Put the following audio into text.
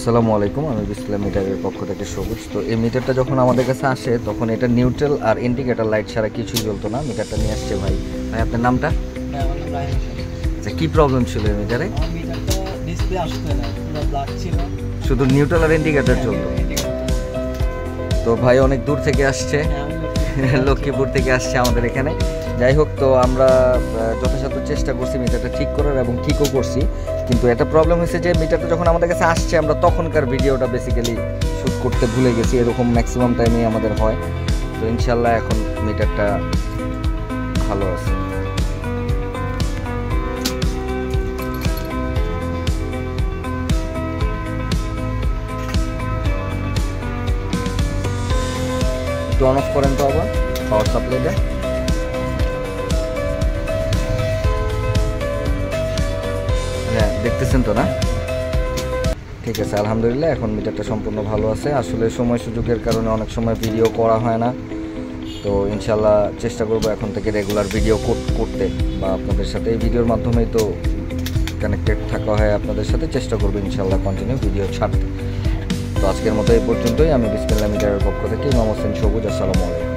আসসালামু আলাইকুম, আমি বিসমিল্লাহ মিটারের পক্ষ থেকে সবুজ। তো এই মিটারটা যখন আমাদের কাছে আসে তখন এটা নিউট্রাল আর ইন্ডিকেটর লাইট ছাড়া কিছুই জ্বলতো না। মিটারটা নিয়ে আসছে ভাই। ভাই আপনার নামটা? আমার নাম রাহিম হোসেন। আচ্ছা, কী প্রবলেম ছিল এই মিটারে? আমার মিটারটা ডিসপ্লে আসতো না, পুরো ব্ল্যাক ছিল, শুধু নিউট্রাল আর ইন্ডিকেটর চলতো। তো ভাই অনেক দূর থেকে আসছে, লক্ষ্মীপুর থেকে আসছে আমাদের এখানে। যাই হোক, তো আমরা যথাসাধ্য চেষ্টা করছি মিটারটা ঠিক করার এবং ঠিকও করছি। কিন্তু একটা প্রবলেম হয়েছে যে মিটারটা যখন আমাদের কাছে আসছে আমরা তখনকার ভিডিওটা বেসিক্যালি শ্যুট করতে ভুলে গেছি। এরকম ম্যাক্সিমাম টাইমেই আমাদের হয়। তো ইনশাল্লাহ এখন মিটারটা ভালো আছে। একটু অন অফ করেন তো আবার পাওয়ার সাপ্লাইটা। হ্যাঁ, দেখতেছেন তো না? ঠিক আছে, আলহামদুলিল্লাহ এখন মিটারটা সম্পূর্ণ ভালো আছে। আসলে সময় সুযোগের কারণে অনেক সময় ভিডিও করা হয় না। তো ইনশাল্লাহ চেষ্টা করবো এখন থেকে রেগুলার ভিডিও করতে, বা আপনাদের সাথে এই ভিডিওর মাধ্যমেই তো কানেক্টেড থাকা হয় আপনাদের সাথে। চেষ্টা করবো ইনশাল্লাহ কন্টিনিউ ভিডিও ছাড়তে। তো আজকের মতো এই পর্যন্তই। আমি বিসমিল্লাহ মিটারের পক্ষ থেকে ইমাম হোসেন সবুজ। আসসালামু আলাইকুম।